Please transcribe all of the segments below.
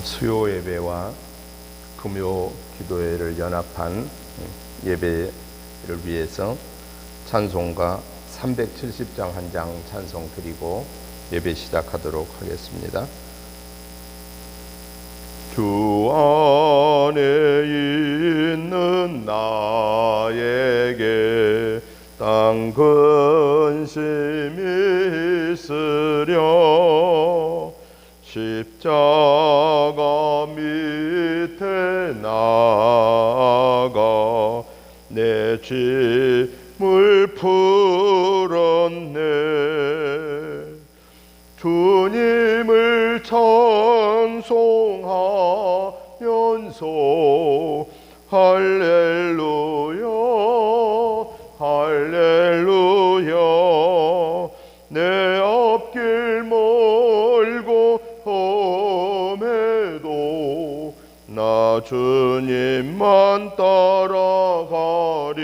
수요 예배와 금요 기도회를 연합한 예배를 위해서 찬송가 370장 한 장 찬송 드리고 예배 시작하도록 하겠습니다. 주 안에 있는 나에게 땅 근심이 있으려 십자가 밑에 나아가 내 짐을 풀었네. 주님을 찬송하면서 할렐루야 할렐루야 내 앞길 멀고 험해도 나 주님만 따라가리.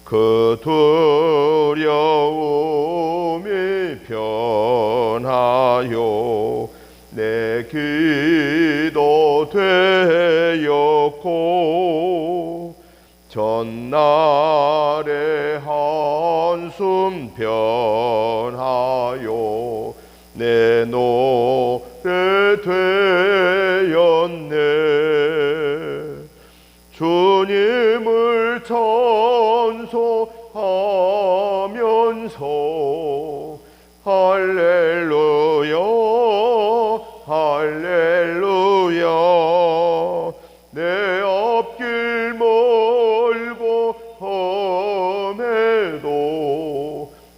그 두려움이 변하여 내 기도 되었고 전날의 한숨 변하여 내 노래 되었네. 주님을 찬송하면서 할렐루야 할렐루야 내 앞길 멀고 험해도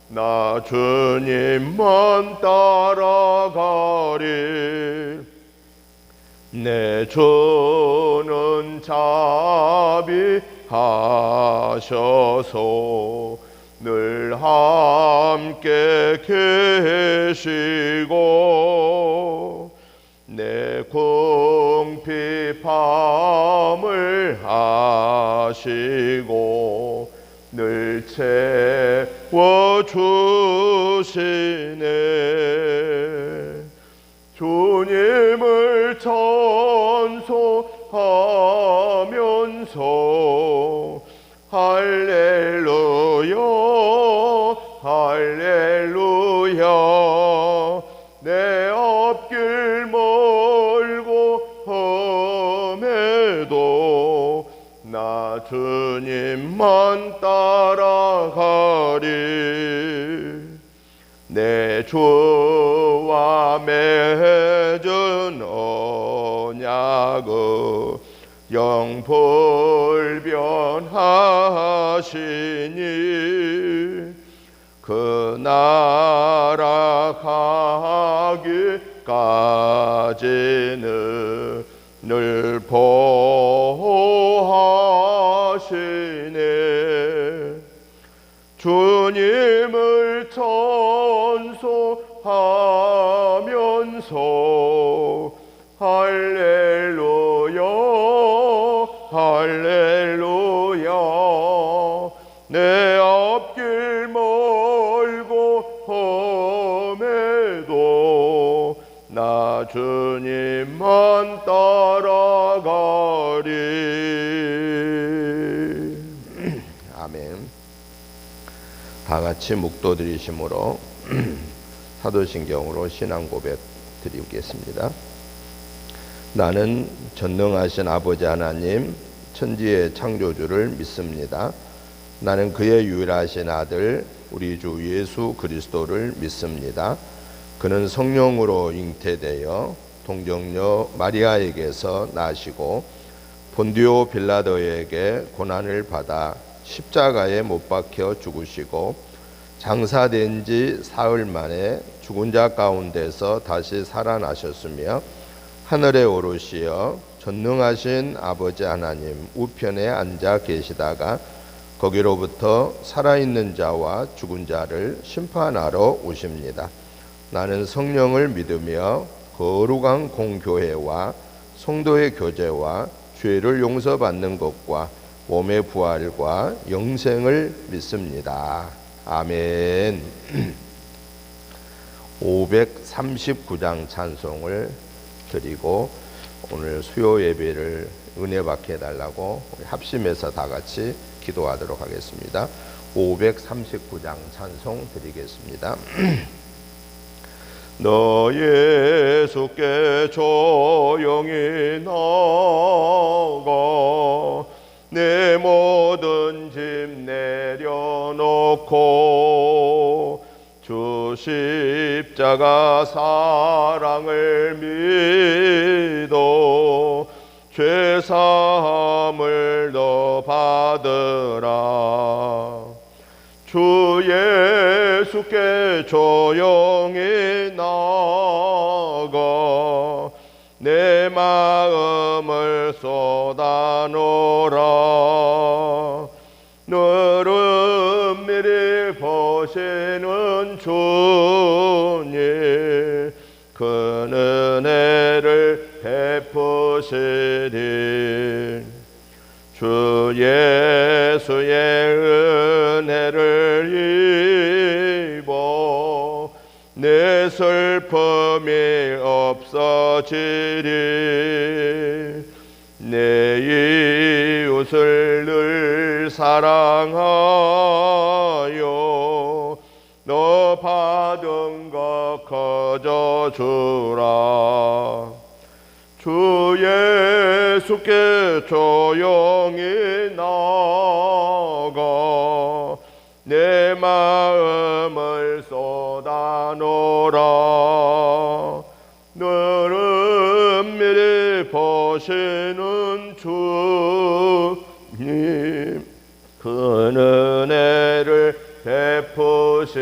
나 주님만 따라가리. 내 주는 자비하셔서 늘 함께 계시고 내 궁핍함을 아시고 늘 채워주시네. 주님을 찬송하면서 할렐루야 할렐루야 내 앞길 멀고 험해도 나 주님만 따라가리. 내 주와 맺은 언약을 영불변하시니 그 나라 가기까지는 늘 보호하시네. 주님을 찬송하면서 할렐루야 할렐루야 내 앞길 멀고 험해도 나 주님만 따라가리. 아멘. 다 같이 묵도드리심으로 사도신경으로 신앙 고백 드리겠습니다. 나는 전능하신 아버지 하나님 천지의 창조주를 믿습니다. 나는 그의 유일하신 아들 우리 주 예수 그리스도를 믿습니다. 그는 성령으로 잉태되어 동정녀 마리아에게서 나시고 본디오 빌라도에게 고난을 받아 십자가에 못 박혀 죽으시고 장사된 지 사흘 만에 죽은 자 가운데서 다시 살아나셨으며 하늘에 오르시어 전능하신 아버지 하나님 우편에 앉아 계시다가 거기로부터 살아있는 자와 죽은 자를 심판하러 오십니다. 나는 성령을 믿으며 거룩한 공교회와 성도의 교제와 죄를 용서받는 것과 몸의 부활과 영생을 믿습니다. 아멘. 539장 찬송을 드리고 오늘 수요 예배를 은혜 받게 해달라고 우리 합심해서 다 같이 기도하도록 하겠습니다. 539장 찬송 드리겠습니다. 너 예수께 조용히 나가 내 모든 짐 내려놓고 주 십자가 사랑을 믿어 죄사함을 너 받으라. 주 예수께 조용히 나가 내 마음을 쏟아놓으라. 너를 미리 보시는 주님 그 은혜를 베푸시리. 주 예수의 은혜를 입어 내 슬픔이 없어지리. 내 이웃을 늘 사랑하여 너 받은 것 거저주라. 주 예수께 조용히 나가 내 마음을 쏟아놓으라. 너를 미리 보시는 주님 그 은혜를 베푸시리.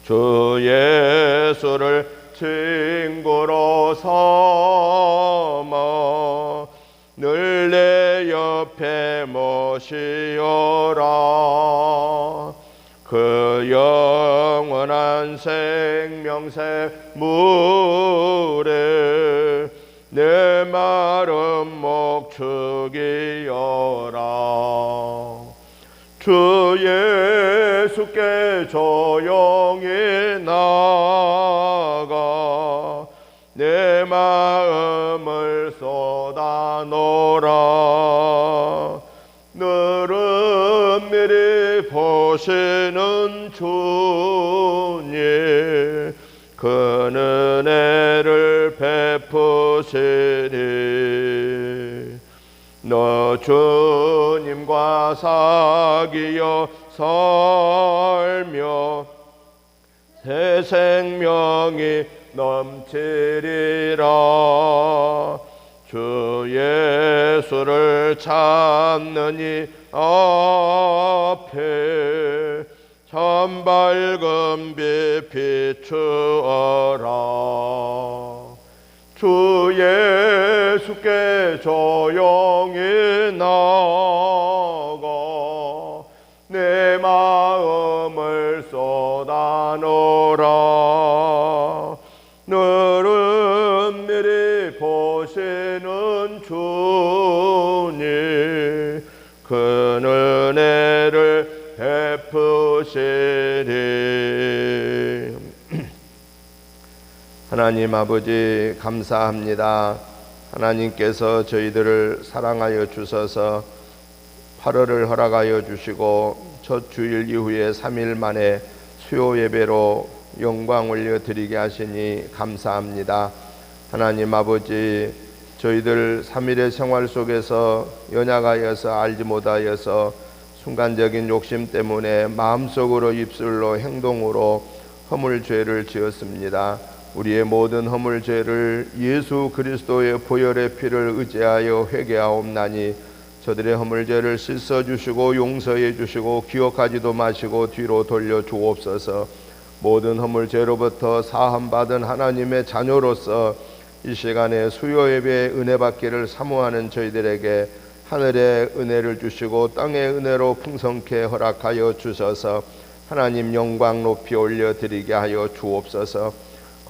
주 예수를 친구로 삼아 늘 내 옆에 모시어라. 그 영원한 생명새 물에 내 마른 목 죽이어라. 주 예수께 조용히 나가 내 마음을 쏟아놓으라. 너를 미리 보시는 주님 그 은혜를 베푸시리. 너 주님과 사귀어 살며 새 생명이 넘치리라. 주 예수를 찾는 이 앞에 참 밝은 빛 비추어라. 주 예수께 조용히 나가 내 마음을 쏟아놓으라. 너를 미리 보시는 주님 그 은혜를 베푸시리. 하나님 아버지 감사합니다. 하나님께서 저희들을 사랑하여 주셔서 8월을 허락하여 주시고 첫 주일 이후에 3일 만에 수요 예배로 영광 올려드리게 하시니 감사합니다. 하나님 아버지 저희들 3일의 생활 속에서 연약하여서 알지 못하여서 순간적인 욕심 때문에 마음속으로 입술로 행동으로 허물 죄를 지었습니다. 우리의 모든 허물 죄를 예수 그리스도의 보혈의 피를 의지하여 회개하옵나니 저들의 허물 죄를 씻어 주시고 용서해 주시고 기억하지도 마시고 뒤로 돌려 주옵소서. 모든 허물 죄로부터 사함 받은 하나님의 자녀로서 이 시간에 수요 예배의 은혜 받기를 사모하는 저희들에게 하늘의 은혜를 주시고 땅의 은혜로 풍성케 허락하여 주셔서 하나님 영광 높이 올려드리게 하여 주옵소서.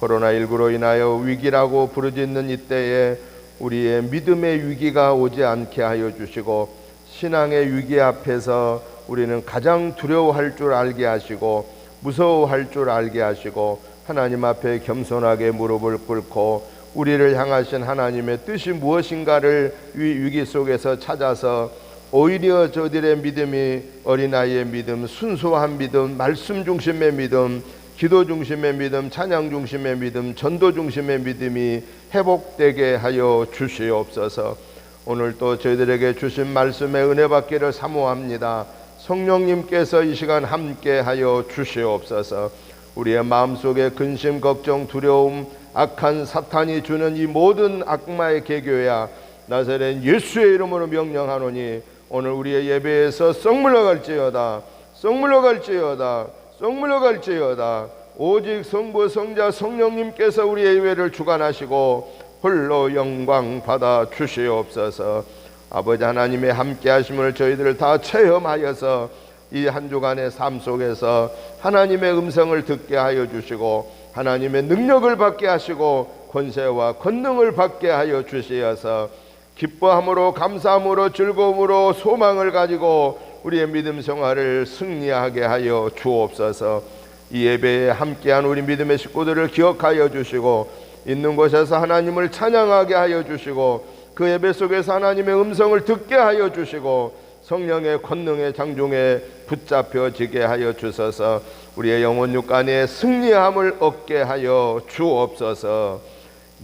코로나19로 인하여 위기라고 부르짖는 이때에 우리의 믿음의 위기가 오지 않게 하여 주시고 신앙의 위기 앞에서 우리는 가장 두려워할 줄 알게 하시고 무서워할 줄 알게 하시고 하나님 앞에 겸손하게 무릎을 꿇고 우리를 향하신 하나님의 뜻이 무엇인가를 위기 속에서 찾아서 오히려 저들의 믿음이 어린아이의 믿음, 순수한 믿음, 말씀 중심의 믿음, 기도 중심의 믿음, 찬양 중심의 믿음, 전도 중심의 믿음이 회복되게 하여 주시옵소서. 오늘 또 저희들에게 주신 말씀의 은혜 받기를 사모합니다. 성령님께서 이 시간 함께 하여 주시옵소서. 우리의 마음속에 근심, 걱정, 두려움, 악한 사탄이 주는 이 모든 악마의 계교야 나사렛 예수의 이름으로 명령하노니 오늘 우리의 예배에서 썩 물러갈지어다, 썩 물러갈지어다, 썩 물러갈지어다. 오직 성부, 성자, 성령님께서 우리의 예배를 주관하시고 홀로 영광 받아 주시옵소서. 아버지 하나님의 함께 하심을 저희들 다 체험하여서 이 한 주간의 삶 속에서 하나님의 음성을 듣게 하여 주시고 하나님의 능력을 받게 하시고 권세와 권능을 받게 하여 주시어서 기뻐함으로, 감사함으로, 즐거움으로, 소망을 가지고 우리의 믿음 생활을 승리하게 하여 주옵소서. 이 예배에 함께한 우리 믿음의 식구들을 기억하여 주시고 있는 곳에서 하나님을 찬양하게 하여 주시고 그 예배 속에서 하나님의 음성을 듣게 하여 주시고 성령의 권능의 장중에 붙잡혀지게 하여 주셔서 우리의 영혼 육간에 승리함을 얻게 하여 주옵소서.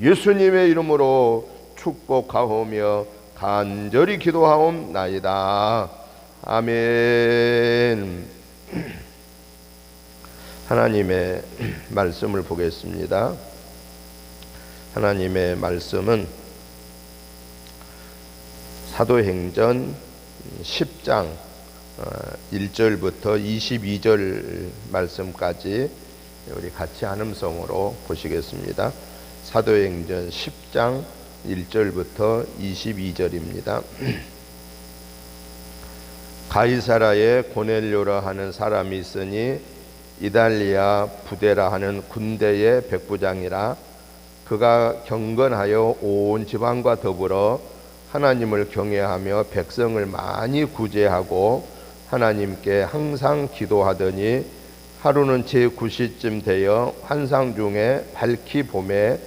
예수님의 이름으로 축복하오며 간절히 기도하옵나이다. 아멘. 하나님의 말씀을 보겠습니다. 하나님의 말씀은 사도행전 10장 1절부터 22절 말씀까지 우리 같이 한음성으로 보시겠습니다. 사도행전 10장 1절부터 22절입니다. 가이사라에 고넬료라 하는 사람이 있으니 이달리아 부데라 하는 군대의 백부장이라. 그가 경건하여 온 지방과 더불어 하나님을 경외하며 백성을 많이 구제하고 하나님께 항상 기도하더니 하루는 제9시쯤 되어 환상 중에 밝히 봄에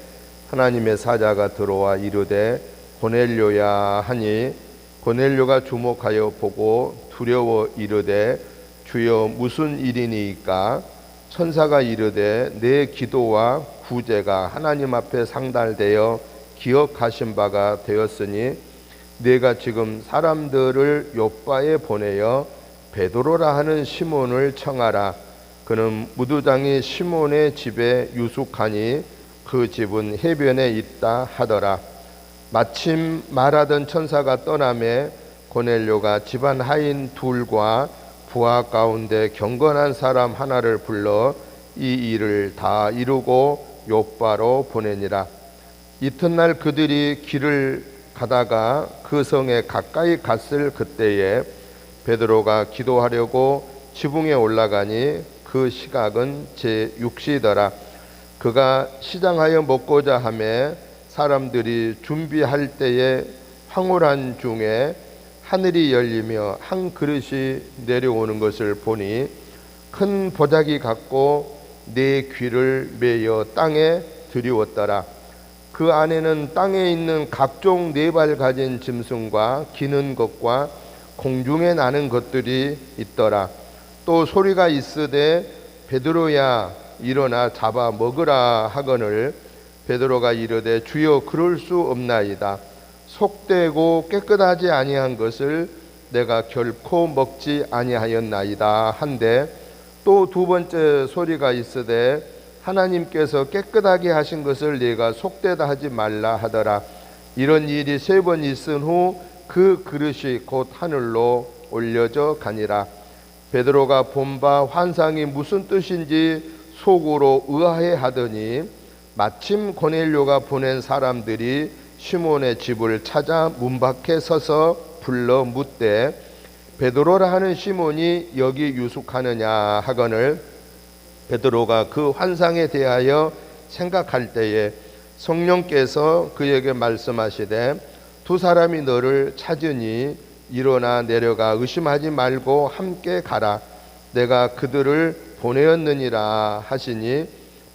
하나님의 사자가 들어와 이르되 고넬료야 하니 고넬료가 주목하여 보고 두려워 이르되 주여 무슨 일이니이까? 천사가 이르되 내 기도와 구제가 하나님 앞에 상달되어 기억하신 바가 되었으니 내가 지금 사람들을 요바에 보내어 베드로라 하는 시몬을 청하라. 그는 무두장이 시몬의 집에 유숙하니 그 집은 해변에 있다 하더라. 마침 말하던 천사가 떠나매 고넬료가 집안 하인 둘과 부하 가운데 경건한 사람 하나를 불러 이 일을 다 이루고 요바로 보내니라. 이튿날 그들이 길을 가다가 그 성에 가까이 갔을 그때에 베드로가 기도하려고 지붕에 올라가니 그 시각은 제6시더라. 그가 시장하여 먹고자 하매 사람들이 준비할 때에 황홀한 중에 하늘이 열리며 한 그릇이 내려오는 것을 보니 큰 보자기 같고 네 귀를 매어 땅에 들이웠더라. 그 안에는 땅에 있는 각종 네 발 가진 짐승과 기는 것과 공중에 나는 것들이 있더라. 또 소리가 있으되 베드로야 일어나 잡아 먹으라 하거늘 베드로가 이르되 주여 그럴 수 없나이다. 속되고 깨끗하지 아니한 것을 내가 결코 먹지 아니하였나이다 한데 또 두 번째 소리가 있으되 하나님께서 깨끗하게 하신 것을 네가 속되다 하지 말라 하더라. 이런 일이 3번 있은 후 그 그릇이 곧 하늘로 올려져 가니라. 베드로가 본 바 환상이 무슨 뜻인지 속으로 의아해 하더니 마침 고넬료가 보낸 사람들이 시몬의 집을 찾아 문 밖에 서서 불러 묻되 베드로라 하는 시몬이 여기 유숙하느냐 하거늘 베드로가 그 환상에 대하여 생각할 때에 성령께서 그에게 말씀하시되 두 사람이 너를 찾으니 일어나 내려가 의심하지 말고 함께 가라. 내가 그들을 보내었느니라 하시니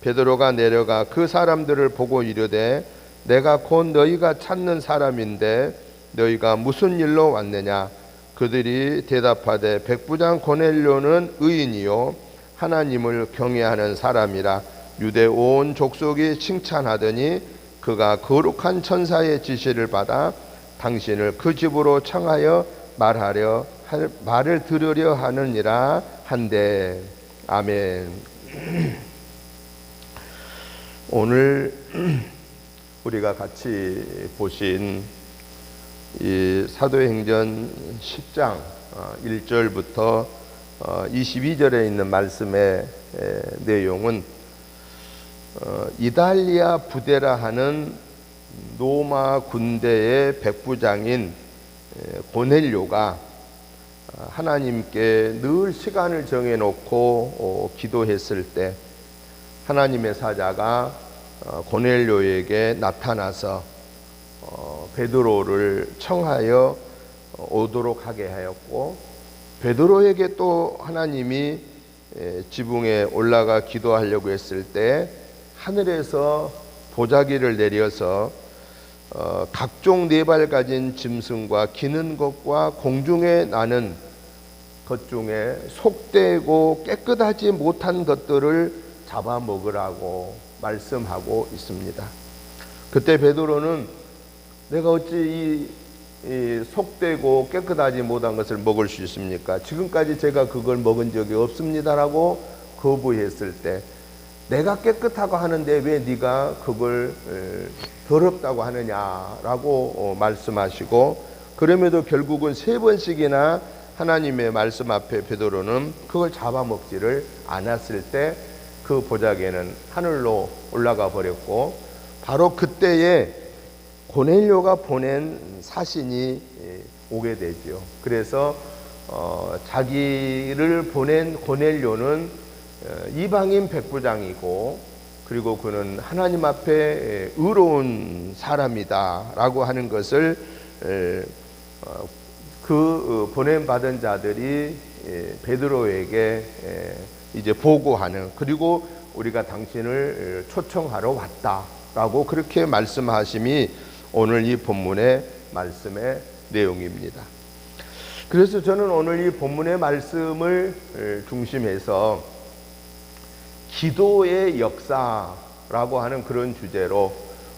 베드로가 내려가 그 사람들을 보고 이르되 내가 곧 너희가 찾는 사람인데 너희가 무슨 일로 왔느냐. 그들이 대답하되 백부장 고넬료는 의인이요 하나님을 경외하는 사람이라 유대 온 족속이 칭찬하더니 그가 거룩한 천사의 지시를 받아 당신을 그 집으로 청하여 말을 들으려 하느니라 한데. 아멘. 오늘 우리가 같이 보신 이 사도행전 10장 1절부터 22절에 있는 말씀의 내용은 이달리아 부데라 하는 로마 군대의 백부장인 고넬료가 하나님께 늘 시간을 정해놓고 기도했을 때 하나님의 사자가 고넬료에게 나타나서 베드로를 청하여 오도록 하게 하였고, 베드로에게 또 하나님이 지붕에 올라가 기도하려고 했을 때 하늘에서 도자기를 내려서 각종 네 발 가진 짐승과 기는 것과 공중에 나는 것 중에 속되고 깨끗하지 못한 것들을 잡아먹으라고 말씀하고 있습니다. 그때 베드로는 내가 어찌 이 속되고 깨끗하지 못한 것을 먹을 수 있습니까? 지금까지 제가 그걸 먹은 적이 없습니다라고 거부했을 때 내가 깨끗하고 하는데 왜 네가 그걸 더럽다고 하느냐라고 말씀하시고, 그럼에도 결국은 3번씩이나 하나님의 말씀 앞에 베드로는 그걸 잡아먹지를 않았을 때 그 보자기는 하늘로 올라가 버렸고, 바로 그때에 고넬료가 보낸 사신이 오게 되죠. 그래서 자기를 보낸 고넬료는 이방인 백부장이고, 그리고 그는 하나님 앞에 의로운 사람이다라고 하는 것을 그 보냄받은 자들이 베드로에게 이제 보고하는, 그리고 우리가 당신을 초청하러 왔다라고 그렇게 말씀하심이 오늘 이 본문의 말씀의 내용입니다. 그래서 저는 오늘 이 본문의 말씀을 중심해서 기도의 역사라고 하는 그런 주제로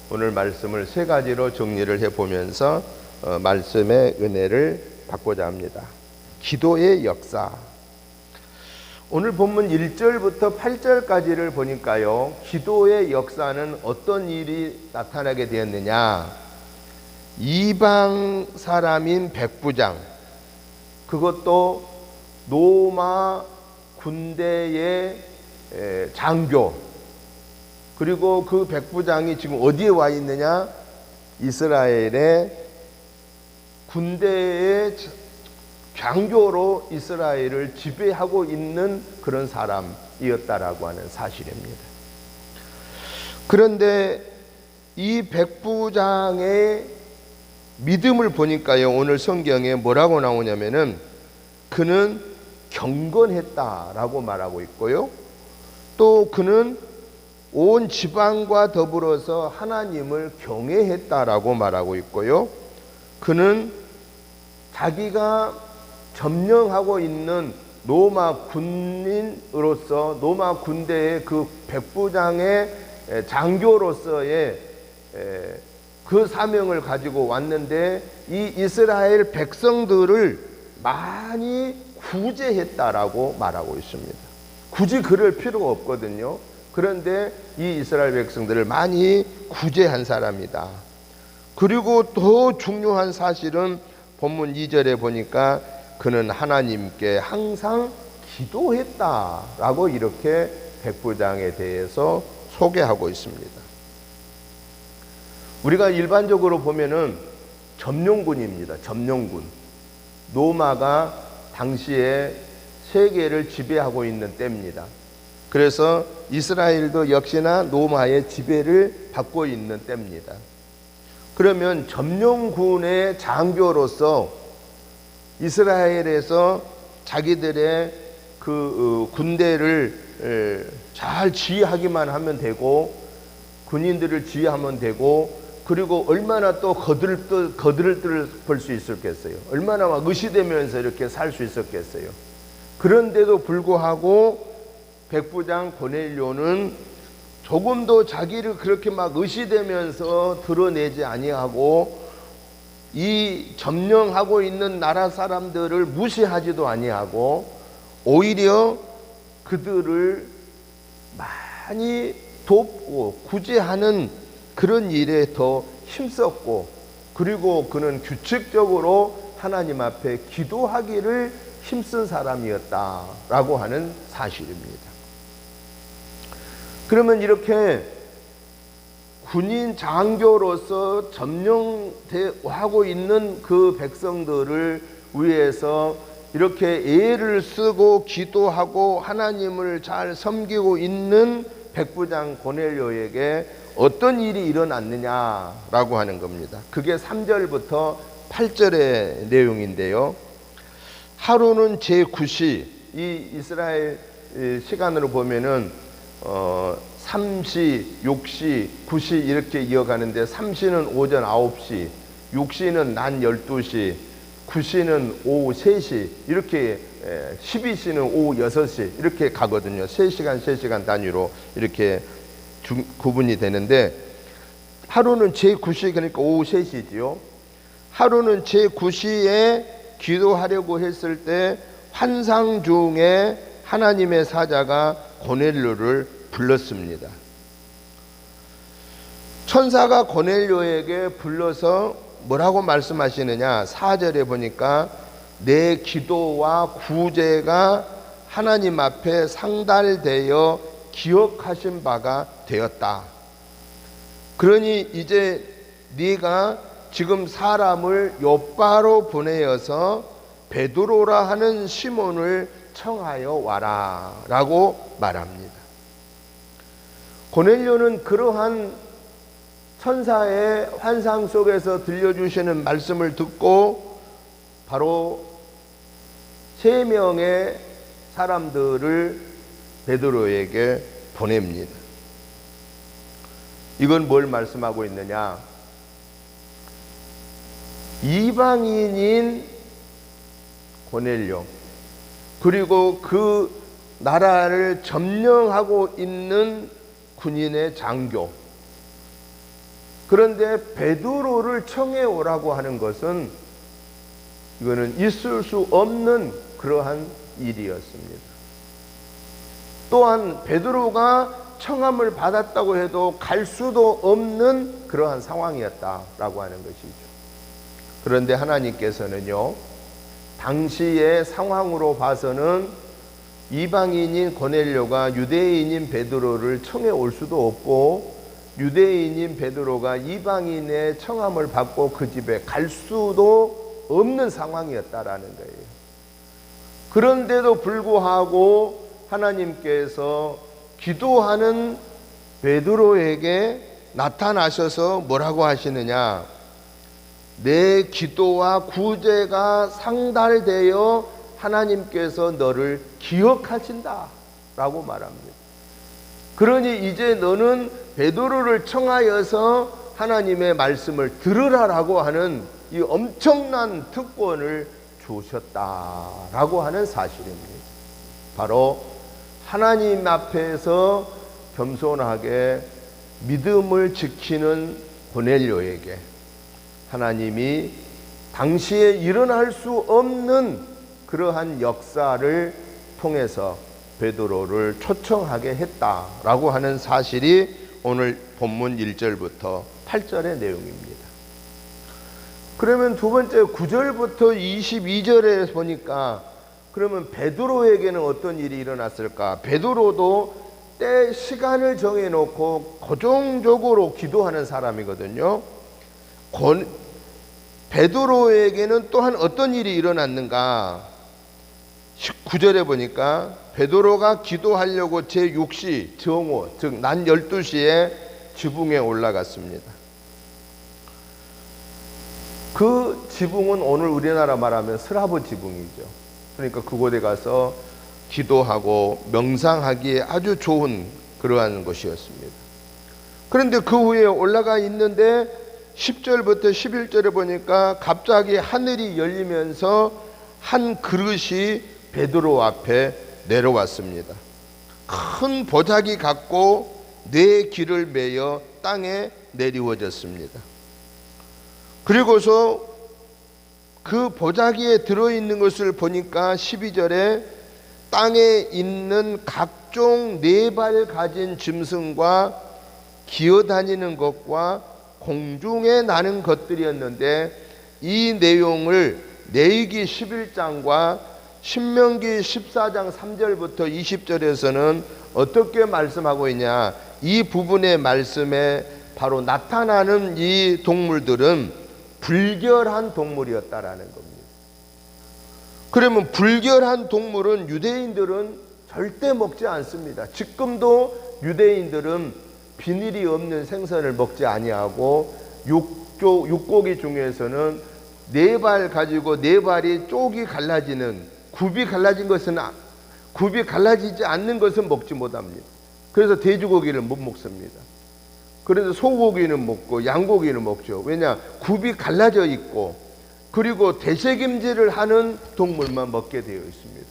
오늘 말씀을 3가지로 정리를 해보면서 말씀의 은혜를 받고자 합니다. 기도의 역사. 오늘 본문 1절부터 8절까지를 보니까요, 기도의 역사는 어떤 일이 나타나게 되었느냐. 이방 사람인 백부장, 그것도 로마 군대의 장교, 그리고 그 백부장이 지금 어디에 와 있느냐? 이스라엘의 군대의 장교로 이스라엘을 지배하고 있는 그런 사람이었다라고 하는 사실입니다. 그런데 이 백부장의 믿음을 보니까요, 오늘 성경에 뭐라고 나오냐면은 그는 경건했다라고 말하고 있고요, 또 그는 온 지방과 더불어서 하나님을 경외했다라고 말하고 있고요, 그는 자기가 점령하고 있는 로마 군인으로서 로마 군대의 그 백부장의 장교로서의 그 사명을 가지고 왔는데, 이 이스라엘 백성들을 많이 구제했다라고 말하고 있습니다. 굳이 그럴 필요가 없거든요. 그런데 이 이스라엘 백성들을 많이 구제한 사람이다. 그리고 더 중요한 사실은 본문 2절에 보니까 그는 하나님께 항상 기도했다라고 이렇게 백부장에 대해서 소개하고 있습니다. 우리가 일반적으로 보면은 점령군입니다. 점령군. 로마가 당시에 세계를 지배하고 있는 때입니다. 그래서 이스라엘도 역시나 로마의 지배를 받고 있는 때입니다. 그러면 점령군의 장교로서 이스라엘에서 자기들의 군대를 잘 지휘하기만 하면 되고, 군인들을 지휘하면 되고, 그리고 얼마나 또 거들을 볼 수 있었겠어요. 얼마나 막 의시되면서 이렇게 살 수 있었겠어요. 그런데도 불구하고 백부장 고넬료는 조금도 자기를 그렇게 막 의시되면서 드러내지 아니하고, 이 점령하고 있는 나라 사람들을 무시하지도 아니하고, 오히려 그들을 많이 돕고 구제하는 그런 일에 더 힘썼고, 그리고 그는 규칙적으로 하나님 앞에 기도하기를 힘쓴 사람이었다라고 하는 사실입니다. 그러면 이렇게 군인 장교로서 점령하고 있는 그 백성들을 위해서 이렇게 애를 쓰고 기도하고 하나님을 잘 섬기고 있는 백부장 고넬료에게 어떤 일이 일어났느냐라고 하는 겁니다. 그게 3절부터 8절의 내용인데요. 하루는 제9시, 이 이스라엘 시간으로 보면은 3시, 6시, 9시 이렇게 이어가는데, 3시는 오전 9시, 6시는 낮 12시, 9시는 오후 3시, 이렇게 12시는 오후 6시 이렇게 가거든요. 3시간 3시간 단위로 이렇게 구분이 되는데, 하루는 제9시, 그러니까 오후 3시지요. 하루는 제9시에 기도하려고 했을 때 환상 중에 하나님의 사자가 고넬료를 불렀습니다. 천사가 고넬료에게 불러서 뭐라고 말씀하시느냐, 4절에 보니까 내 기도와 구제가 하나님 앞에 상달되어 기억하신 바가 되었다. 그러니 이제 네가 지금 사람을 요바로 보내어서 베드로라 하는 시몬을 청하여 와라 라고 말합니다. 고넬료는 그러한 천사의 환상 속에서 들려주시는 말씀을 듣고 바로 3명의 사람들을 베드로에게 보냅니다. 이건 뭘 말씀하고 있느냐? 이방인인 고넬료, 그리고 그 나라를 점령하고 있는 군인의 장교, 그런데 베드로를 청해 오라고 하는 것은 이거는 있을 수 없는 그러한 일이었습니다. 또한 베드로가 청함을 받았다고 해도 갈 수도 없는 그러한 상황이었다라고 하는 것이죠. 그런데 하나님께서는요, 당시의 상황으로 봐서는 이방인인 고넬료가 유대인인 베드로를 청해 올 수도 없고, 유대인인 베드로가 이방인의 청함을 받고 그 집에 갈 수도 없는 상황이었다라는 거예요. 그런데도 불구하고 하나님께서 기도하는 베드로에게 나타나셔서 뭐라고 하시느냐? 내 기도와 구제가 상달되어 하나님께서 너를 기억하신다 라고 말합니다. 그러니 이제 너는 베드로를 청하여서 하나님의 말씀을 들으라라고 하는 이 엄청난 특권을 주셨다라고 하는 사실입니다. 바로 하나님 앞에서 겸손하게 믿음을 지키는 고넬료에게 하나님이 당시에 일어날 수 없는 그러한 역사를 통해서 베드로를 초청하게 했다라고 하는 사실이 오늘 본문 1절부터 8절의 내용입니다. 그러면 두 번째 9절부터 22절에 보니까 그러면 베드로에게는 어떤 일이 일어났을까? 베드로도 때 시간을 정해놓고 고정적으로 기도하는 사람이거든요. 베드로에게는 또한 어떤 일이 일어났는가? 19절에 보니까 베드로가 기도하려고 제6시 정오, 즉 낮 12시에 지붕에 올라갔습니다. 그 지붕은 오늘 우리나라 말하면 스라브 지붕이죠. 그러니까 그곳에 가서 기도하고 명상하기에 아주 좋은 그러한 것이었습니다. 그런데 그 후에 올라가 있는데 10절부터 11절에 보니까 갑자기 하늘이 열리면서 한 그릇이 베드로 앞에 내려왔습니다. 큰 보자기 같고 네 길을 메어 땅에 내리워졌습니다. 그리고서 그 보자기에 들어있는 것을 보니까 12절에 땅에 있는 각종 네 발 가진 짐승과 기어다니는 것과 공중에 나는 것들이었는데, 이 내용을 레위기 11장과 신명기 14장 3절부터 20절에서는 어떻게 말씀하고 있냐, 이 부분의 말씀에 바로 나타나는 이 동물들은 불결한 동물이었다라는 겁니다. 그러면 불결한 동물은 유대인들은 절대 먹지 않습니다. 지금도 유대인들은 비닐이 없는 생선을 먹지 아니하고 육고기 중에서는 네 발 가지고 네 발이 쪽이 갈라지는, 굽이 갈라지지 않는 것은 먹지 못합니다. 그래서 돼지고기를 못 먹습니다. 그래서 소고기는 먹고 양고기는 먹죠. 왜냐? 굽이 갈라져 있고 그리고 되새김질을 하는 동물만 먹게 되어 있습니다.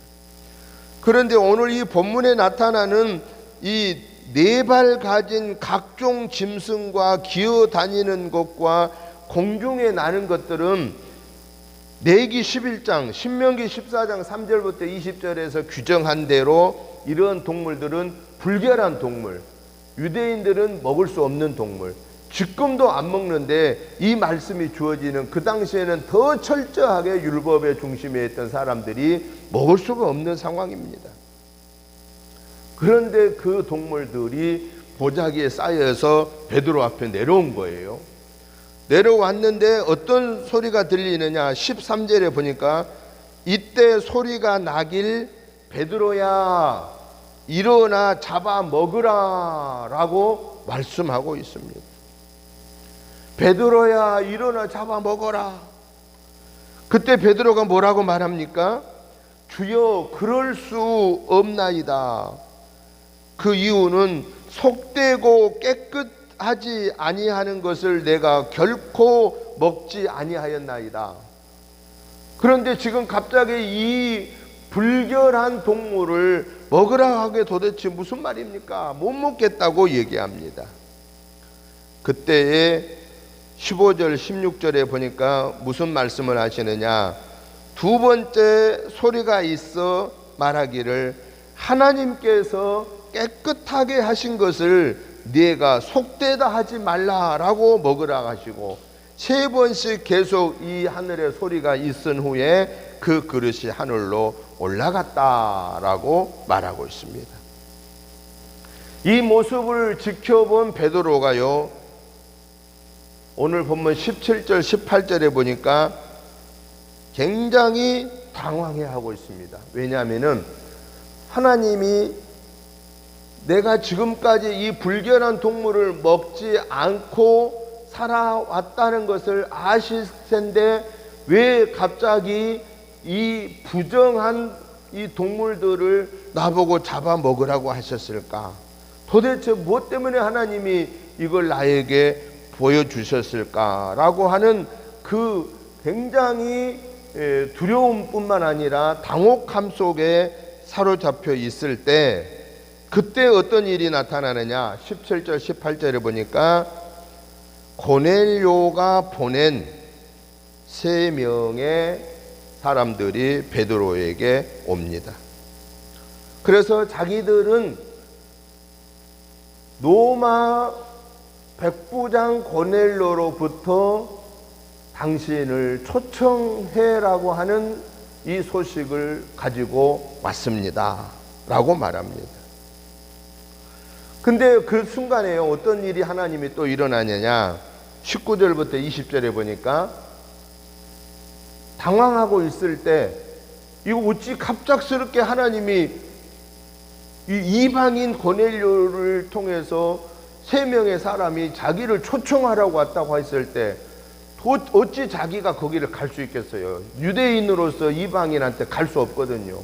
그런데 오늘 이 본문에 나타나는 이 네 발 가진 각종 짐승과 기어다니는 것과 공중에 나는 것들은 레위기 11장, 신명기 14장 3절부터 20절에서 규정한 대로 이런 동물들은 불결한 동물, 유대인들은 먹을 수 없는 동물, 지금도 안 먹는데 이 말씀이 주어지는 그 당시에는 더 철저하게 율법의 중심에 있던 사람들이 먹을 수가 없는 상황입니다. 그런데 그 동물들이 보자기에 쌓여서 베드로 앞에 내려온 거예요. 내려왔는데 어떤 소리가 들리느냐, 13절에 보니까 이때 소리가 나길 베드로야 일어나 잡아 먹으라 라고 말씀하고 있습니다. 베드로야 일어나 잡아 먹어라. 그때 베드로가 뭐라고 말합니까? 주여 그럴 수 없나이다. 그 이유는 속되고 깨끗하지 아니하는 것을 내가 결코 먹지 아니하였나이다. 그런데 지금 갑자기 이 불결한 동물을 먹으라 하게 도대체 무슨 말입니까? 못 먹겠다고 얘기합니다. 그때에 15절 16절에 보니까 무슨 말씀을 하시느냐, 두 번째 소리가 있어 말하기를 하나님께서 깨끗하게 하신 것을 네가 속되다 하지 말라라고 먹으라 하시고, 세 번씩 계속 이 하늘의 소리가 있은 후에 그 그릇이 하늘로 올라갔다라고 말하고 있습니다. 이 모습을 지켜본 베드로가요, 오늘 본문 17절 18절에 보니까 굉장히 당황해하고 있습니다. 왜냐하면 하나님이 내가 지금까지 이 불결한 동물을 먹지 않고 살아왔다는 것을 아실 텐데 왜 갑자기 이 부정한 이 동물들을 나보고 잡아 먹으라고 하셨을까? 도대체 무엇 때문에 하나님이 이걸 나에게 보여주셨을까라고 하는 그 굉장히 두려움뿐만 아니라 당혹함 속에 사로잡혀 있을 때, 그때 어떤 일이 나타나느냐, 17절 18절에 보니까 고넬료가 보낸 3명의 사람들이 베드로에게 옵니다. 그래서 자기들은 로마 백부장 고넬료로부터 당신을 초청해라고 하는 이 소식을 가지고 왔습니다 라고 말합니다. 근데 그 순간에 어떤 일이 하나님이 또 일어나느냐, 19절부터 20절에 보니까 당황하고 있을 때 이거 어찌 갑작스럽게 하나님이 이 이방인 고넬료를 통해서 3명의 사람이 자기를 초청하라고 왔다고 했을 때 어찌 자기가 거기를 갈 수 있겠어요? 유대인으로서 이방인한테 갈 수 없거든요.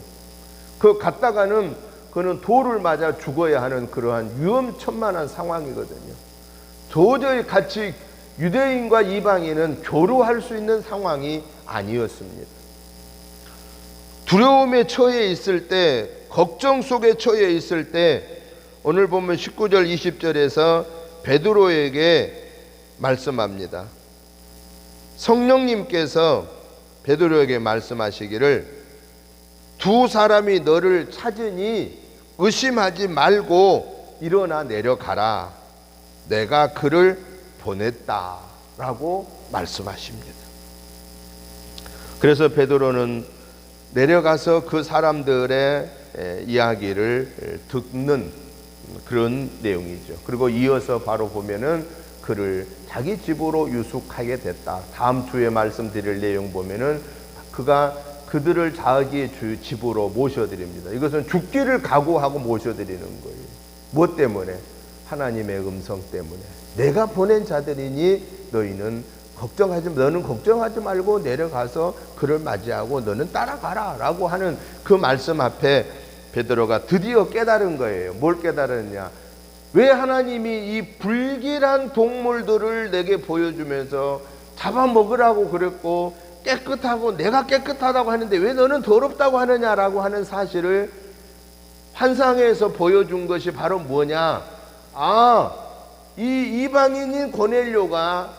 그 갔다가는 그는 돌을 맞아 죽어야 하는 그러한 위험천만한 상황이거든요. 도저히 같이 유대인과 이방인은 교류할 수 있는 상황이 아니었습니다. 두려움에 처해 있을 때, 걱정 속에 처해 있을 때, 오늘 보면 19절 20절에서 베드로에게 말씀합니다. 성령님께서 베드로에게 말씀하시기를 두 사람이 너를 찾으니 의심하지 말고 일어나 내려가라. 내가 그를 보냈다라고 말씀하십니다. 그래서 베드로는 내려가서 그 사람들의 이야기를 듣는 그런 내용이죠. 그리고 이어서 바로 보면은 그를 자기 집으로 유숙하게 됐다. 다음 주에 말씀드릴 내용 보면은 그가 그들을 자기 집으로 모셔드립니다. 이것은 죽기를 각오하고 모셔드리는 거예요. 무엇 때문에? 하나님의 음성 때문에. 내가 보낸 자들이니 너는 걱정하지 말고 내려가서 그를 맞이하고 너는 따라가라 라고 하는 그 말씀 앞에 베드로가 드디어 깨달은 거예요. 뭘 깨달았냐? 왜 하나님이 이 불길한 동물들을 내게 보여주면서 잡아먹으라고 그랬고 깨끗하고 내가 깨끗하다고 하는데 왜 너는 더럽다고 하느냐라고 하는 사실을 환상에서 보여준 것이 바로 뭐냐? 이 이방인인 고넬료가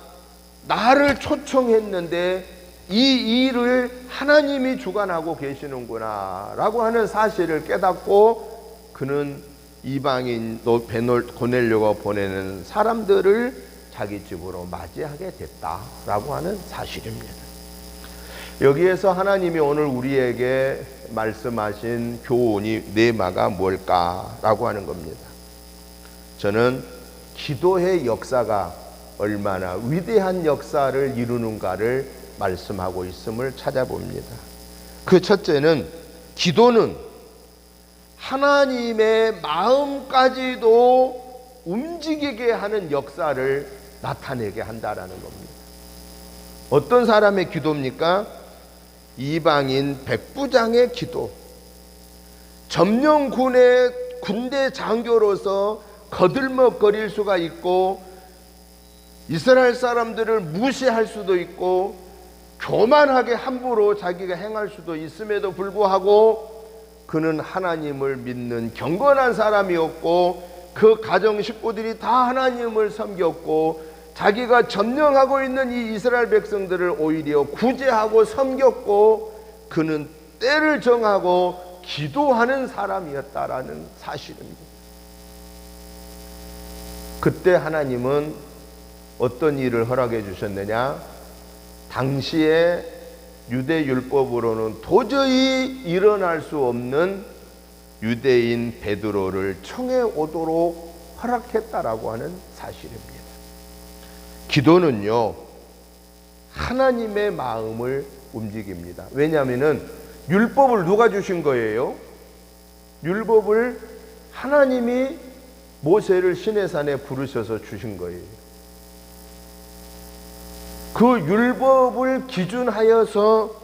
나를 초청했는데 이 일을 하나님이 주관하고 계시는구나 라고 하는 사실을 깨닫고 그는 이방인 고넬료가 보내는 사람들을 자기 집으로 맞이하게 됐다라고 하는 사실입니다. 여기에서 하나님이 오늘 우리에게 말씀하신 교훈이 네마가 뭘까라고 하는 겁니다. 저는 기도의 역사가 얼마나 위대한 역사를 이루는가를 말씀하고 있음을 찾아봅니다. 그 첫째는 기도는 하나님의 마음까지도 움직이게 하는 역사를 나타내게 한다라는 겁니다. 어떤 사람의 기도입니까? 이방인 백부장의 기도. 점령군의 군대 장교로서 거들먹거릴 수가 있고 이스라엘 사람들을 무시할 수도 있고 교만하게 함부로 자기가 행할 수도 있음에도 불구하고 그는 하나님을 믿는 경건한 사람이었고 그 가정 식구들이 다 하나님을 섬겼고 자기가 점령하고 있는 이 이스라엘 백성들을 오히려 구제하고 섬겼고 그는 때를 정하고 기도하는 사람이었다라는 사실입니다. 그때 하나님은 어떤 일을 허락해 주셨느냐? 당시에 유대 율법으로는 도저히 일어날 수 없는 유대인 베드로를 청해 오도록 허락했다라고 하는 사실입니다. 기도는요, 하나님의 마음을 움직입니다. 왜냐하면 율법을 누가 주신 거예요? 율법을 하나님이 모세를 시내산에 부르셔서 주신 거예요. 그 율법을 기준하여서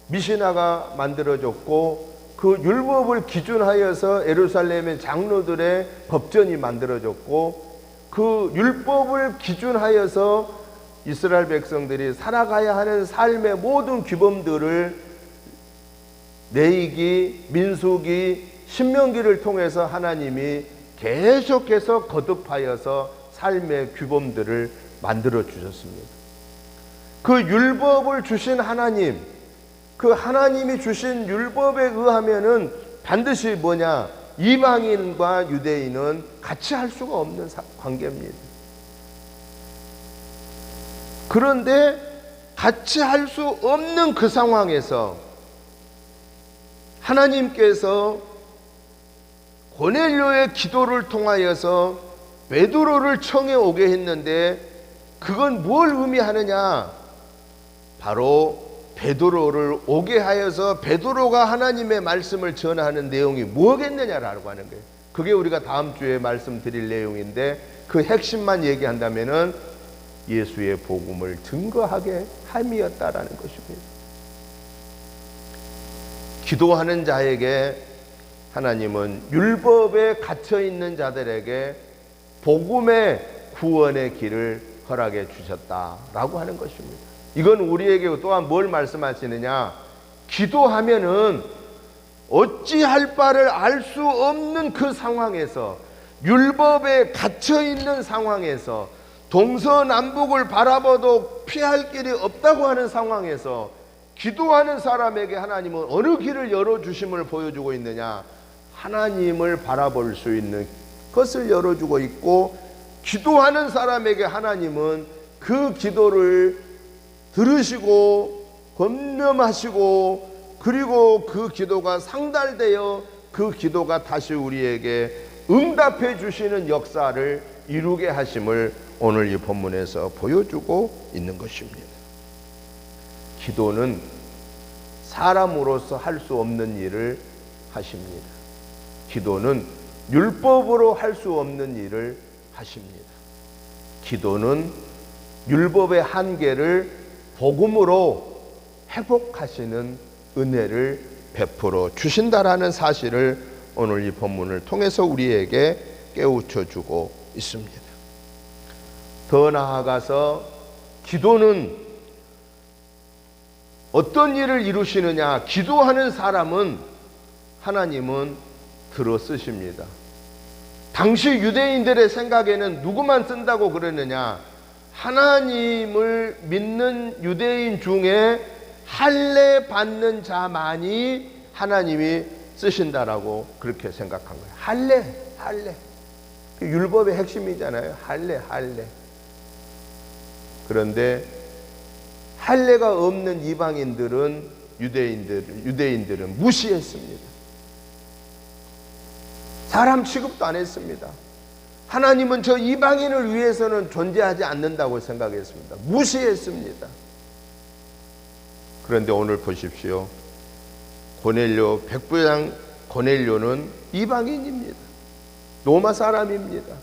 미시나가 만들어졌고 그 율법을 기준하여서 예루살렘의 장로들의 법전이 만들어졌고 그 율법을 기준하여서 이스라엘 백성들이 살아가야 하는 삶의 모든 규범들을 레위기, 민수기, 신명기를 통해서 하나님이 계속해서 거듭하여서 삶의 규범들을 만들어 주셨습니다. 그 율법을 주신 하나님, 그 하나님이 주신 율법에 의하면은 반드시 뭐냐? 이방인과 유대인은 같이 할 수가 없는 관계입니다. 그런데 같이 할 수 없는 그 상황에서 하나님께서 고넬료의 기도를 통하여서 베드로를 청해 오게 했는데 그건 뭘 의미하느냐? 바로 베드로를 오게 하여서 베드로가 하나님의 말씀을 전하는 내용이 뭐겠느냐라고 하는 거예요. 그게 우리가 다음 주에 말씀드릴 내용인데 그 핵심만 얘기한다면은 예수의 복음을 증거하게 함이었다라는 것입니다. 기도하는 자에게 하나님은 율법에 갇혀 있는 자들에게 복음의 구원의 길을 허락해 주셨다라고 하는 것입니다. 이건 우리에게 또한 뭘 말씀하시느냐? 기도하면은 어찌할 바를 알 수 없는 그 상황에서, 율법에 갇혀 있는 상황에서, 동서남북을 바라봐도 피할 길이 없다고 하는 상황에서 기도하는 사람에게 하나님은 어느 길을 열어주심을 보여주고 있느냐? 하나님을 바라볼 수 있는 것을 열어주고 있고, 기도하는 사람에게 하나님은 그 기도를 들으시고 권면하시고, 그리고 그 기도가 상달되어 그 기도가 다시 우리에게 응답해 주시는 역사를 이루게 하심을 오늘 이 본문에서 보여주고 있는 것입니다. 기도는 사람으로서 할 수 없는 일을 하십니다. 기도는 율법으로 할 수 없는 일을 하십니다. 기도는 율법의 한계를 복음으로 회복하시는 은혜를 베풀어 주신다라는 사실을 오늘 이 본문을 통해서 우리에게 깨우쳐 주고 있습니다. 더 나아가서 기도는 어떤 일을 이루시느냐? 기도하는 사람은 하나님은 들어 쓰십니다. 당시 유대인들의 생각에는 누구만 쓴다고 그러느냐? 하나님을 믿는 유대인 중에 할례 받는 자만이 하나님이 쓰신다라고 그렇게 생각한 거예요. 할례. 율법의 핵심이잖아요. 할례. 그런데 할례가 없는 이방인들은 유대인들은 무시했습니다. 사람 취급도 안 했습니다. 하나님은 저 이방인을 위해서는 존재하지 않는다고 생각했습니다. 무시했습니다. 그런데 오늘 보십시오. 고넬료 백부장 고넬료는 이방인입니다. 로마 사람입니다.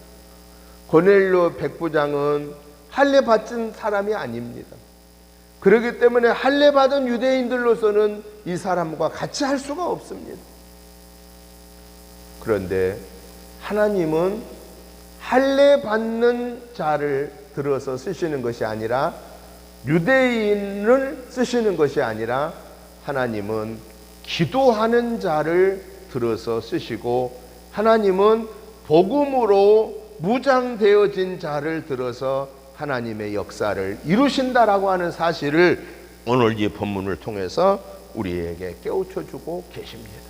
고넬료 백부장은 할례 받은 사람이 아닙니다. 그렇기 때문에 할례 받은 유대인들로서는 이 사람과 같이 할 수가 없습니다. 그런데 하나님은 할례 받는 자를 들어서 쓰시는 것이 아니라, 유대인을 쓰시는 것이 아니라, 하나님은 기도하는 자를 들어서 쓰시고, 하나님은 복음으로 무장되어진 자를 들어서 하나님의 역사를 이루신다라고 하는 사실을 오늘 이 본문을 통해서 우리에게 깨우쳐 주고 계십니다.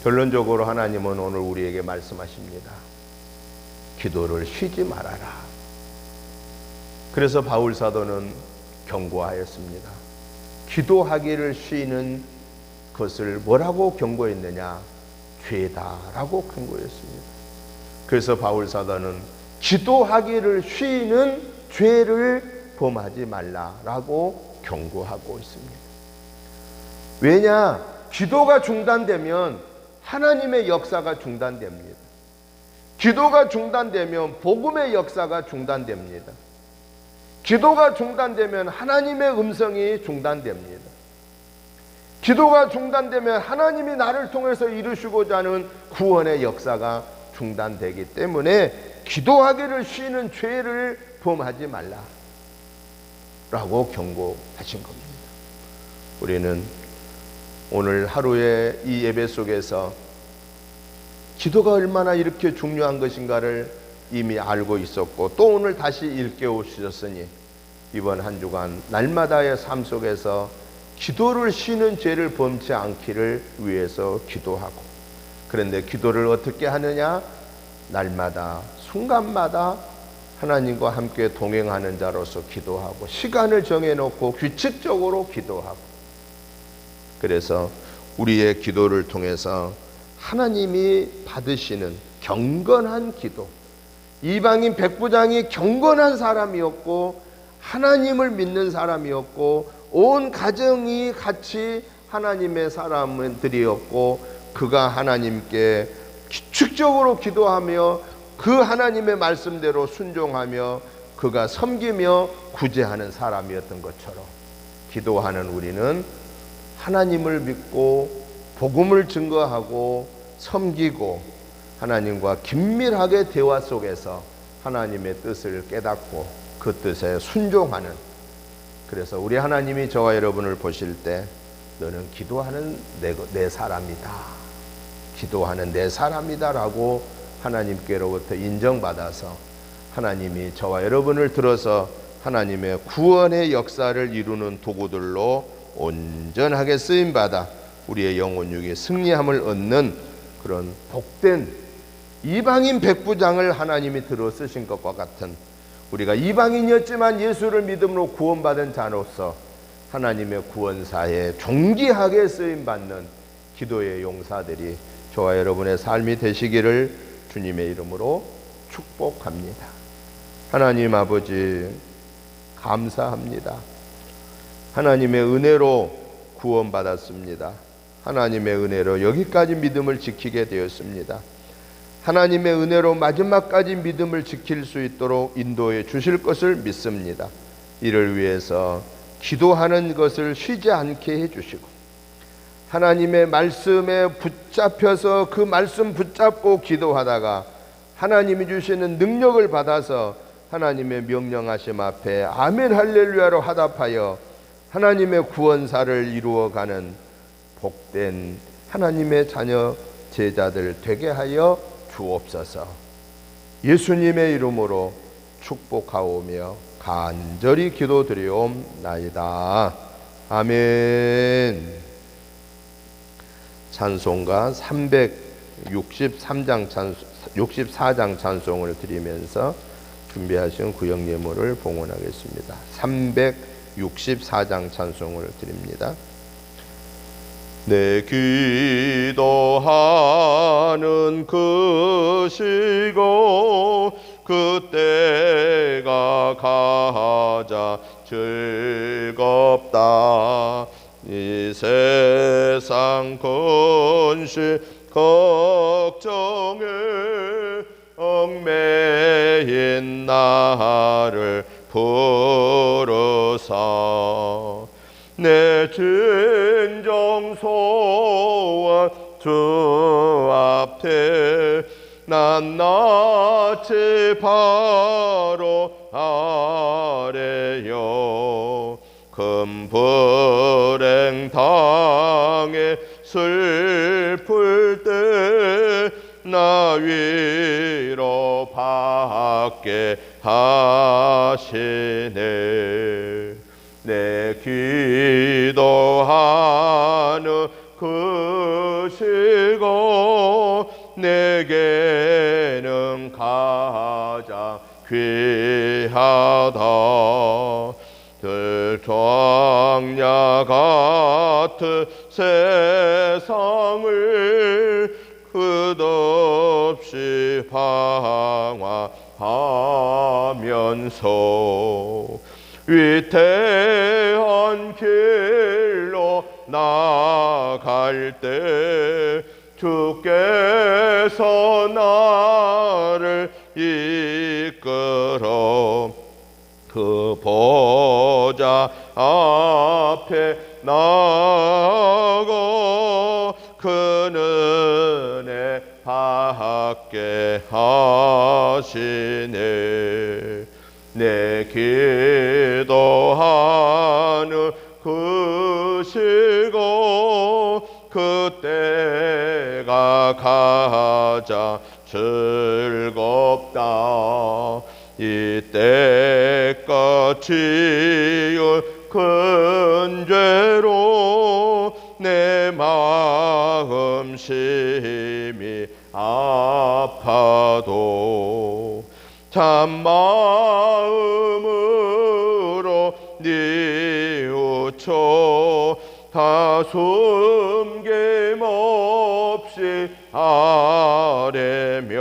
결론적으로 하나님은 오늘 우리에게 말씀하십니다. 기도를 쉬지 말아라. 그래서 바울 사도는 경고하였습니다. 기도하기를 쉬는 것을 뭐라고 경고했느냐? 죄다라고 경고했습니다. 그래서 바울 사도는 기도하기를 쉬는 죄를 범하지 말라라고 경고하고 있습니다. 왜냐? 기도가 중단되면 하나님의 역사가 중단됩니다. 기도가 중단되면 복음의 역사가 중단됩니다. 기도가 중단되면 하나님의 음성이 중단됩니다. 기도가 중단되면 하나님이 나를 통해서 이루시고자 하는 구원의 역사가 중단되기 때문에 기도하기를 쉬는 죄를 범하지 말라라고 경고하신 겁니다. 우리는 오늘 하루의 이 예배 속에서 기도가 얼마나 이렇게 중요한 것인가를 이미 알고 있었고, 또 오늘 다시 일깨워 주셨으니 이번 한 주간 날마다의 삶 속에서 기도를 쉬는 죄를 범치 않기를 위해서 기도하고, 그런데 기도를 어떻게 하느냐? 날마다 순간마다 하나님과 함께 동행하는 자로서 기도하고, 시간을 정해놓고 규칙적으로 기도하고, 그래서 우리의 기도를 통해서 하나님이 받으시는 경건한 기도, 이방인 백부장이 경건한 사람이었고 하나님을 믿는 사람이었고 온 가정이 같이 하나님의 사람들이었고, 그가 하나님께 규칙적으로 기도하며 그 하나님의 말씀대로 순종하며 그가 섬기며 구제하는 사람이었던 것처럼, 기도하는 우리는 하나님을 믿고 복음을 증거하고 섬기고 하나님과 긴밀하게 대화 속에서 하나님의 뜻을 깨닫고 그 뜻에 순종하는, 그래서 우리 하나님이 저와 여러분을 보실 때 너는 기도하는 내 사람이다, 기도하는 내 사람이다 라고 하나님께로부터 인정받아서 하나님이 저와 여러분을 들어서 하나님의 구원의 역사를 이루는 도구들로 온전하게 쓰임받아 우리의 영혼 육의 승리함을 얻는 그런 복된 이방인 백부장을 하나님이 들어 쓰신 것과 같은, 우리가 이방인이었지만 예수를 믿음으로 구원받은 자로서 하나님의 구원사에 존귀하게 쓰임받는 기도의 용사들이 저와 여러분의 삶이 되시기를 주님의 이름으로 축복합니다. 하나님 아버지 감사합니다. 하나님의 은혜로 구원받았습니다. 하나님의 은혜로 여기까지 믿음을 지키게 되었습니다. 하나님의 은혜로 마지막까지 믿음을 지킬 수 있도록 인도해 주실 것을 믿습니다. 이를 위해서 기도하는 것을 쉬지 않게 해주시고 하나님의 말씀에 붙잡혀서 그 말씀 붙잡고 기도하다가 하나님이 주시는 능력을 받아서 하나님의 명령하심 앞에 아멘 할렐루야로 화답하여 하나님의 구원사를 이루어가는 복된 하나님의 자녀 제자들 되게 하여 주옵소서. 예수님의 이름으로 축복하오며 간절히 기도드리옵나이다. 아멘. 찬송가 64장 찬송을 드리면서 준비하신 구역 예물을 봉헌하겠습니다. 364장 찬송을 드립니다. 내 기도하는 그 시고 그때가 가장 즐겁다. 이 세상 근심 걱정에 얽매인 나를 부르사 내 진정 소원 주 앞에 난 낯이 바로 아래요. 큰 불행 당해 슬플 때 나 위로 받게 하시네. 내 기도하는 그 시고 내게는 가장 귀하다. 들정야 같은 세상을 끝없이 방황하면서 위태한 길로 나갈 때 주께서 나를 이끌어 그 보좌 앞에 나가 그 은혜 받게 하시네. 내 기도하는 그 시고 그때가 가장 즐겁다. 이때껏 지은 큰 죄로 내 마음 심히 아파도 참마음으로 뉘우쳐 다 숨김 없이 아뢰며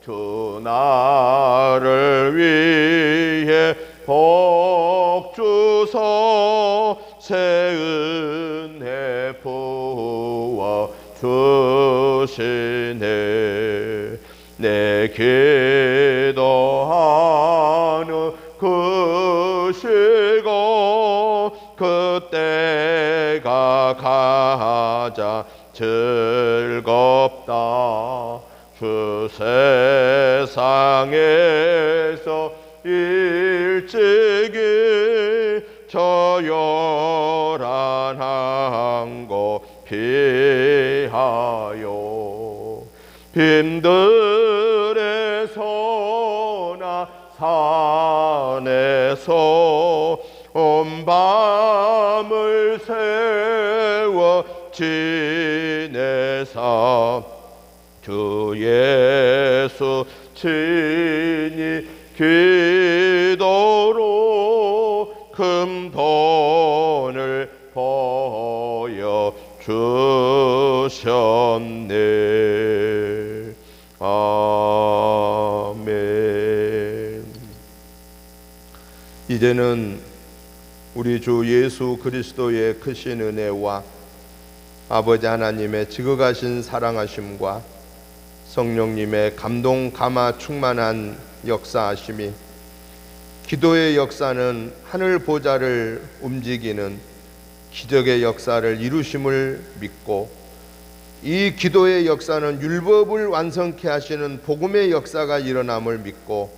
주 나를 위해 복 주소 새 은혜 부어 주시네. 내 기도하는 그 시고 그때가 나가자 즐겁다. 주 세상에서 일찍이 저열한 곳 피하여 빈들에서나 산에서 온 밤을 세워 지내사 주 예수 친히 기도로 금돈을 보여 주셨네. 아멘. 이제는 우리 주 예수 그리스도의 크신 은혜와 아버지 하나님의 지극하신 사랑하심과 성령님의 감동 감화 충만한 역사하심이, 기도의 역사는 하늘 보좌를 움직이는 기적의 역사를 이루심을 믿고, 이 기도의 역사는 율법을 완성케 하시는 복음의 역사가 일어남을 믿고,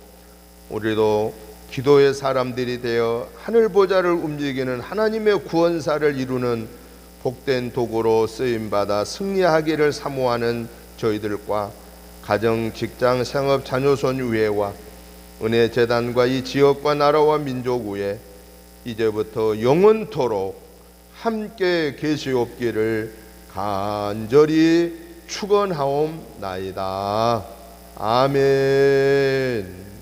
우리도 기도의 사람들이 되어 하늘 보좌를 움직이는 하나님의 구원사를 이루는 복된 도구로 쓰임받아 승리하기를 사모하는 저희들과 가정, 직장, 생업, 자녀손 위에와 은혜 재단과 이 지역과 나라와 민족 위에 이제부터 영원토록 함께 계시옵기를 간절히 축원하옵나이다. 아멘.